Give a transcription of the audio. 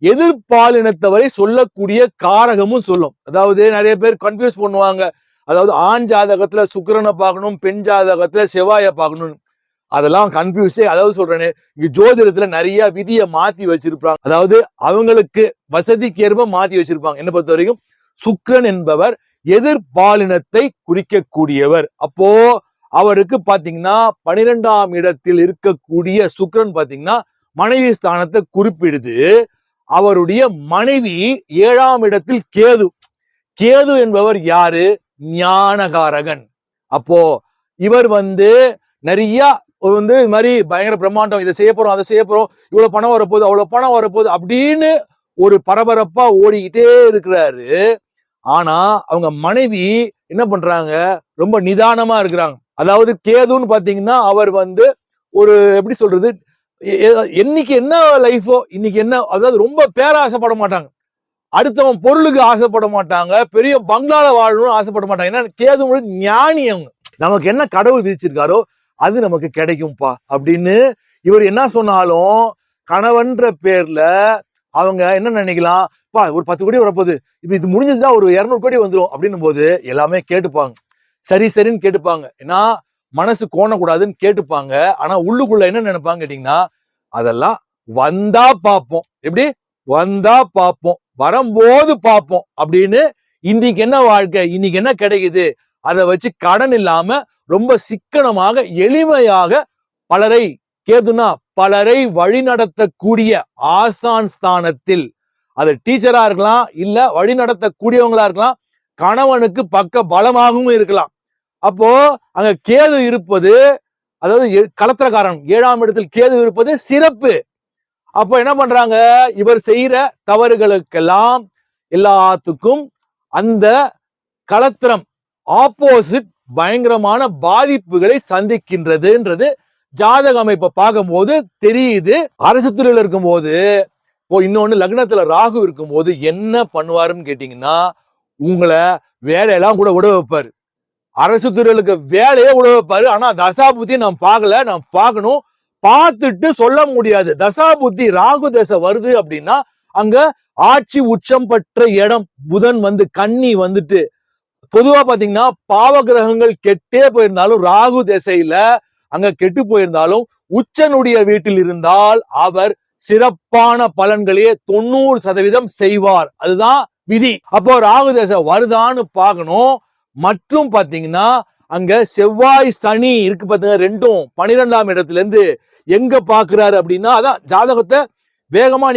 எதிர்பாலினத்தவரை சொல்லக்கூடிய காரகமும் சொல்லும். அதாவது நிறைய பேர் கன்ஃபியூஸ் பண்ணுவாங்க. அதாவது ஆண் ஜாதகத்துல சுக்கிரனை பார்க்கணும், பெண் ஜாதகத்துல செவ்வாயை பார்க்கணும். அதெல்லாம் கன்ஃபியூஸே. அதாவது சொல்றேன்னு, இங்க ஜோதிடத்துல நிறைய விதியை மாத்தி வச்சிருப்பாங்க. அதாவது அவங்களுக்கு வசதிக்கு ஏற்ப மாத்தி வச்சிருப்பாங்க. என்ன பொறுத்த வரைக்கும் சுக்கிரன் என்பவர் எதிர்பாலினத்தை குறிக்கக்கூடியவர். அப்போ அவருக்கு பாத்தீங்கன்னா 12ஆம் இடத்தில் இருக்கக்கூடிய சுக்கிரன் பாத்தீங்கன்னா மனைவி ஸ்தானத்தை குறிப்பிடுது. அவருடைய மனைவி 7ஆம் இடத்தில் கேது. கேது என்பவர் யாரு? ஞானகாரகன். அப்போ இவர் நிறைய இது மாதிரி பயங்கர பிரம்மாண்டம், இதை செய்ய போறோம், அதை செய்ய போறோம், இவ்வளவு பணம் வரப்போகுது, அவ்வளவு பணம் வரப்போகுது அப்படின்னு ஒரு பரபரப்பா ஓடிக்கிட்டே இருக்கிறாரு. ஆனா அவங்க மனைவி என்ன பண்றாங்க? ரொம்ப நிதானமா இருக்கிறாங்க. அதாவது கேதுன்னு பாத்தீங்கன்னா அவர் ஒரு எப்படி சொல்றது, என்னைக்கு என்ன லைஃபோ இன்னைக்கு என்ன, அதாவது ரொம்ப பேராசைப்பட மாட்டாங்க, அடுத்தவன் பொருளுக்கு ஆசைப்பட மாட்டாங்க, பெரிய பங்களால வாழணும்னு ஆசைப்பட மாட்டாங்க. ஏன்னா கேது ஞானி. அவங்க நமக்கு என்ன கடவுள் விதிச்சிருக்காரோ அது நமக்கு கிடைக்கும்பா அப்படின்னு இவர் என்ன சொன்னாலும் கணவன்ற பேர்ல அவங்க என்ன நினைக்கலாம், பா ஒரு 10 கோடி வரப்போகுது, இப்ப இது முடிஞ்சதுன்னா ஒரு 200 கோடி வந்துடும் அப்படின்னும் போது எல்லாமே கேட்டுப்பாங்க. சரி சரின்னு கேட்டுப்பாங்க. ஏன்னா மனசு கோணக்கூடாதுன்னு கேட்டுப்பாங்க. ஆனா உள்ளுக்குள்ள என்ன நினைப்பாங்க கேட்டீங்கன்னா, அதெல்லாம் வந்தா பார்ப்போம், எப்படி வந்தா பார்ப்போம், வரும்போது பார்ப்போம் அப்படின்னு. இன்னைக்கு என்ன வாழ்க்கை, இன்னைக்கு என்ன கிடைக்குது, அதை வச்சு கடன் இல்லாம ரொம்ப சிக்கனமாக எளிமையாக பலரை, கேதுனா பலரை வழிநடத்தக்கூடிய ஆசான் ஸ்தானத்தில், அது டீச்சரா இருக்கலாம், இல்ல வழி நடத்தக்கூடியவங்களா இருக்கலாம், கணவனுக்கு பக்க பலமாகவும் இருக்கலாம். அப்போ அங்க கேது இருப்பது, அதாவது கலத்திரக்காரன் 7ஆம் இடத்தில் கேது இருப்பது சிறப்பு. அப்போ என்ன பண்றாங்க, இவர் செய்யற தவறுகளுக்கெல்லாம் எல்லாத்துக்கும் அந்த கலத்திரம் ஆப்போசிட் பயங்கரமான பாதிப்புகளை சந்திக்கின்றதுன்றது ஜாதக அமைப்பை பார்க்கும்போது தெரியுது. அரசு துறையில இருக்கும்போது, இன்னொன்னு லக்னத்துல ராகு இருக்கும்போது என்ன பண்ணுவாருன்னு கேட்டீங்கன்னா, உங்களை வேலையெல்லாம் கூட விட வைப்பாரு. அரசு துறைகளுக்கு வேலையே விட வைப்பாரு. ஆனா தசாபுத்தி நான் பார்க்கல, நான் பார்க்கணும், பார்த்துட்டு சொல்ல முடியாது. தசாபுத்தி ராகு தசை வருது அப்படின்னா அங்க ஆட்சி உச்சம் பெற்ற இடம் புதன் கன்னி பொதுவா பாத்தீங்கன்னா பாவ கிரகங்கள் கெட்டே போயிருந்தாலும் ராகு திசையில அங்க கெட்டு போயிருந்தாலும் உச்சனுடைய வீட்டில் இருந்தால் அவர் சிறப்பான பலன்களையே 90% செய்வார். அதுதான் விதி. அப்போ ராகு திசை வருதான்னு பார்க்கணும். மற்றும் பாத்தீங்கன்னா அங்க செவ்வாய் சனி இருக்கு பாத்தீங்கன்னா, ரெண்டும் 12ஆம் இடத்துல இருந்து எங்க பாக்குறாரு அப்படின்னா, அதான் ஜாதகத்தை வேகமா